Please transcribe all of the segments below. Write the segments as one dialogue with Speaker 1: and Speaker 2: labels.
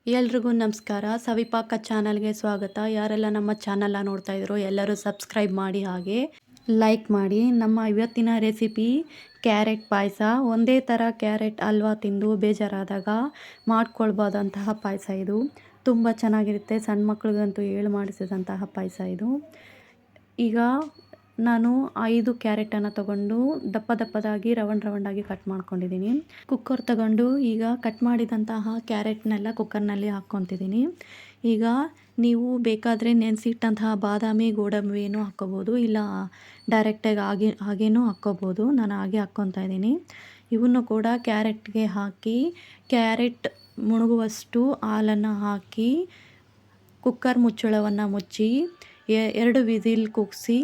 Speaker 1: ಎಲ್ರಿಗೂ ನಮಸ್ಕಾರ. ಸವಿಪಾಕ ಚಾನಲ್ಗೆ ಸ್ವಾಗತ. ಯಾರೆಲ್ಲ ನಮ್ಮ ಚಾನಲ್ನ ನೋಡ್ತಾ ಇದ್ದೀರೋ ಎಲ್ಲರೂ ಸಬ್ಸ್ಕ್ರೈಬ್ ಮಾಡಿ, ಹಾಗೆ ಲೈಕ್ ಮಾಡಿ. ನಮ್ಮ ಇವತ್ತಿನ ರೆಸಿಪಿ ಕ್ಯಾರೆಟ್ ಪಾಯಸ. ಒಂದೇ ಥರ ಕ್ಯಾರೆಟ್ ಹಲ್ವಾ ತಿಂದು ಬೇಜಾರಾದಾಗ ಮಾಡ್ಕೊಳ್ಬೋದಂತಹ ಪಾಯಸ ಇದು. ತುಂಬ ಚೆನ್ನಾಗಿರುತ್ತೆ. ಸಣ್ಣ ಮಕ್ಳಿಗಂತೂ ಹೇಳು ಮಾಡಿಸಿದಂತಹ ಪಾಯಸ ಇದು. ಈಗ ನಾನು 5 ಕ್ಯಾರೆಟನ್ನು ತಗೊಂಡು ದಪ್ಪ ದಪ್ಪದಾಗಿ ರೌಂಡಾಗಿ ಕಟ್ ಮಾಡ್ಕೊಂಡಿದ್ದೀನಿ. ಕುಕ್ಕರ್ ತಗೊಂಡು ಈಗ ಕಟ್ ಮಾಡಿದಂತಹ ಕ್ಯಾರೆಟ್ನೆಲ್ಲ ಕುಕ್ಕರ್ನಲ್ಲಿ ಹಾಕ್ಕೊತಿದ್ದೀನಿ. ಈಗ ನೀವು ಬೇಕಾದರೆ ನೆನೆಸಿಟ್ಟಂತಹ ಬಾದಾಮಿ ಗೋಡಂಬಿಯನ್ನು ಹಾಕ್ಕೋಬೋದು, ಇಲ್ಲ ಡೈರೆಕ್ಟಾಗಿ ಹಾಗೇನೂ ಹಾಕ್ಕೋಬೋದು. ನಾನು ಹಾಗೆ ಹಾಕ್ಕೊತಾ ಇದ್ದೀನಿ. ಇವನ್ನು ಕೂಡ ಕ್ಯಾರೆಟ್ಗೆ ಹಾಕಿ ಕ್ಯಾರೆಟ್ ಮುಳುಗುವಷ್ಟು ಹಾಲನ್ನು ಹಾಕಿ ಕುಕ್ಕರ್ ಮುಚ್ಚಳವನ್ನು ಮುಚ್ಚಿ 2 ವಿಸಿಲ್ ಕೂಗಿಸಿ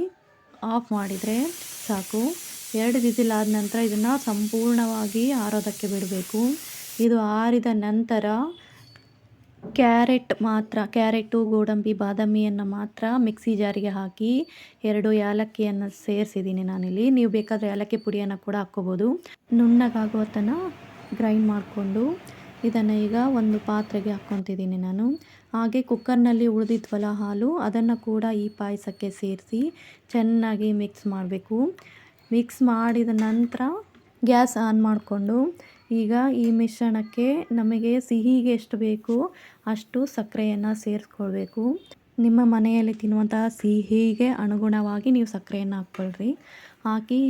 Speaker 1: ಆಫ್ ಮಾಡಿದರೆ ಸಾಕು. 2 ವಿಸಿಲ್ ಆದ ನಂತರ ಇದನ್ನು ಸಂಪೂರ್ಣವಾಗಿ ಆರೋದಕ್ಕೆ ಬಿಡಬೇಕು. ಇದು ಆರಿದ ನಂತರ ಕ್ಯಾರೆಟು, ಗೋಡಂಬಿ, ಬಾದಾಮಿಯನ್ನು ಮಾತ್ರ ಮಿಕ್ಸಿ ಜಾರಿಗೆ ಹಾಕಿ 2 ಏಲಕ್ಕಿಯನ್ನು ಸೇರಿಸಿದ್ದೀನಿ ನಾನಿಲ್ಲಿ. ನೀವು ಬೇಕಾದರೆ ಏಲಕ್ಕಿ ಪುಡಿಯನ್ನು ಕೂಡ ಹಾಕ್ಕೋಬೋದು. ನುಣ್ಣಗಾಗೋ ತನಕ ಗ್ರೈಂಡ್ ಮಾಡಿಕೊಂಡು ಇದನ್ನು ಈಗ ಒಂದು ಪಾತ್ರೆಗೆ ಹಾಕ್ಕೊತಿದ್ದೀನಿ ನಾನು. ಹಾಗೆ ಕುಕ್ಕರ್ನಲ್ಲಿ ಉಳಿದಿದ್ವಲ್ಲ ಹಾಲು, ಅದನ್ನು ಕೂಡ ಈ ಪಾಯಸಕ್ಕೆ ಸೇರಿಸಿ ಚೆನ್ನಾಗಿ ಮಿಕ್ಸ್ ಮಾಡಬೇಕು. ಮಿಕ್ಸ್ ಮಾಡಿದ ನಂತರ ಗ್ಯಾಸ್ ಆನ್ ಮಾಡಿಕೊಂಡು ಈಗ ಈ ಮಿಶ್ರಣಕ್ಕೆ ನಮಗೆ ಸಿಹಿಗೆ ಎಷ್ಟು ಬೇಕು ಅಷ್ಟು ಸಕ್ಕರೆಯನ್ನು ಸೇರಿಸ್ಕೊಳ್ಬೇಕು. ನಿಮ್ಮ ಮನೆಯಲ್ಲಿ ತಿನ್ನುವಂತಹ ಸಿಹಿಗೆ ಅನುಗುಣವಾಗಿ ನೀವು ಸಕ್ಕರೆಯನ್ನು ಹಾಕ್ಕೊಳ್ರಿ. ಹಾಕಿ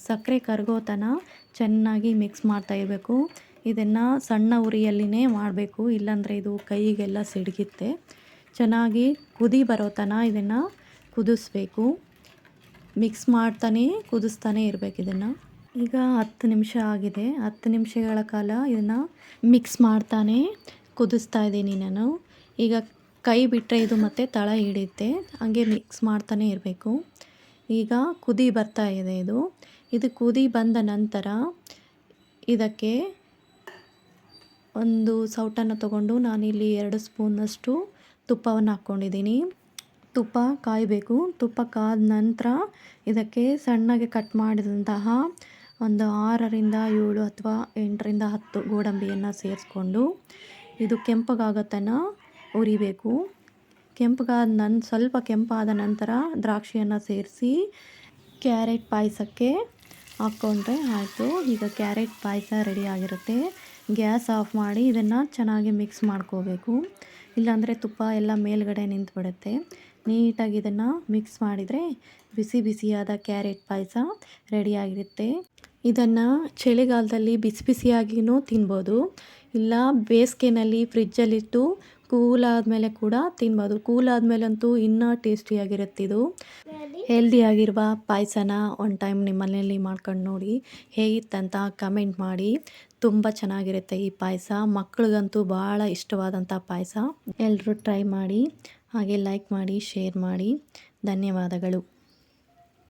Speaker 1: ಸಕ್ಕರೆ ಕರಗೋ ತನಕ ಚೆನ್ನಾಗಿ ಮಿಕ್ಸ್ ಮಾಡ್ತಾ ಇರಬೇಕು. ಇದನ್ನು ಸಣ್ಣ ಉರಿಯಲ್ಲಿನೇ ಮಾಡಬೇಕು, ಇಲ್ಲಾಂದರೆ ಇದು ಕೈಗೆಲ್ಲ ಸಿಡುತ್ತೆ. ಚೆನ್ನಾಗಿ ಕುದಿ ಬರೋ ತನಕ ಇದನ್ನು ಕುದಿಸ್ಬೇಕು. ಮಿಕ್ಸ್ ಮಾಡ್ತಾನೆ ಕುದಿಸ್ತಾನೆ ಇರಬೇಕು ಇದನ್ನು. ಈಗ 10 ನಿಮಿಷ ಆಗಿದೆ. 10 ನಿಮಿಷಗಳ ಕಾಲ ಇದನ್ನು ಮಿಕ್ಸ್ ಮಾಡ್ತಾನೆ ಕುದಿಸ್ತಾ ಇದ್ದೀನಿ ನಾನು. ಈಗ ಕೈ ಬಿಟ್ಟರೆ ಇದು ಮತ್ತೆ ತಳ ಹಿಡಿಯುತ್ತೆ, ಹಾಗೆ ಮಿಕ್ಸ್ ಮಾಡ್ತಾನೆ ಇರಬೇಕು. ಈಗ ಕುದಿ ಬರ್ತಾ ಇದೆ ಇದು ಕುದಿ ಬಂದ ನಂತರ ಇದಕ್ಕೆ ಒಂದು ಸೌಟನ್ನು ತಗೊಂಡು ನಾನಿಲ್ಲಿ 2 ಸ್ಪೂನಷ್ಟು ತುಪ್ಪವನ್ನು ಹಾಕ್ಕೊಂಡಿದ್ದೀನಿ. ತುಪ್ಪ ಕಾಯಬೇಕು. ತುಪ್ಪ ಕಾದ ನಂತರ ಇದಕ್ಕೆ ಸಣ್ಣಗೆ ಕಟ್ ಮಾಡಿದಂತಹ ಒಂದು 6ರಿಂದ 7 ಅಥವಾ 8ರಿಂದ 10 ಗೋಡಂಬಿಯನ್ನು ಸೇರಿಸ್ಕೊಂಡು ಇದು ಕೆಂಪಗಾಗೋ ತನಕ ಹುರಿಬೇಕು. ಸ್ವಲ್ಪ ಕೆಂಪಾದ ನಂತರ ದ್ರಾಕ್ಷಿಯನ್ನು ಸೇರಿಸಿ ಕ್ಯಾರೆಟ್ ಪಾಯಸಕ್ಕೆ ಹಾಕ್ಕೊಂಡ್ರೆ ಆಯಿತು. ಈಗ ಕ್ಯಾರೆಟ್ ಪಾಯಸ ರೆಡಿ ಆಗಿರುತ್ತೆ. ಗ್ಯಾಸ್ ಆಫ್ ಮಾಡಿ ಇದನ್ನು ಚೆನ್ನಾಗಿ ಮಿಕ್ಸ್ ಮಾಡ್ಕೋಬೇಕು, ಇಲ್ಲಾಂದರೆ ತುಪ್ಪ ಎಲ್ಲ ಮೇಲ್ಗಡೆ ನಿಂತುಬಿಡುತ್ತೆ. ನೀಟಾಗಿ ಇದನ್ನು ಮಿಕ್ಸ್ ಮಾಡಿದರೆ ಬಿಸಿಯಾದ ಕ್ಯಾರೆಟ್ ಪಾಯಸ ರೆಡಿಯಾಗಿರುತ್ತೆ. ಇದನ್ನು ಚಳಿಗಾಲದಲ್ಲಿ ಬಿಸಿಯಾಗಿಯೂ ತಿನ್ಬೋದು, ಇಲ್ಲ ಬೇಸಿಗೆನಲ್ಲಿ ಫ್ರಿಜ್ಜಲ್ಲಿಟ್ಟು ಕೂಲ್ ಆದಮೇಲೆ ಕೂಡ ತಿನ್ಬೋದು. ಕೂಲ್ ಆದಮೇಲಂತೂ ಇನ್ನೂ ಟೇಸ್ಟಿಯಾಗಿರುತ್ತೆ. ಇದು ಹೆಲ್ದಿಯಾಗಿರುವ ಪಾಯಸನ ಒಂದು ಟೈಮ್ ನಿಮ್ಮ ಮನೆಯಲ್ಲಿ ಮಾಡ್ಕೊಂಡು ನೋಡಿ, ಹೇಗಿತ್ತಂತ ಕಮೆಂಟ್ ಮಾಡಿ. ತುಂಬ ಚೆನ್ನಾಗಿರುತ್ತೆ ಈ ಪಾಯಸ. ಮಕ್ಕಳಿಗಂತೂ ಭಾಳ ಇಷ್ಟವಾದಂಥ ಪಾಯಸ. ಎಲ್ಲರೂ ಟ್ರೈ ಮಾಡಿ, ಹಾಗೆ ಲೈಕ್ ಮಾಡಿ, ಶೇರ್ ಮಾಡಿ. ಧನ್ಯವಾದಗಳು.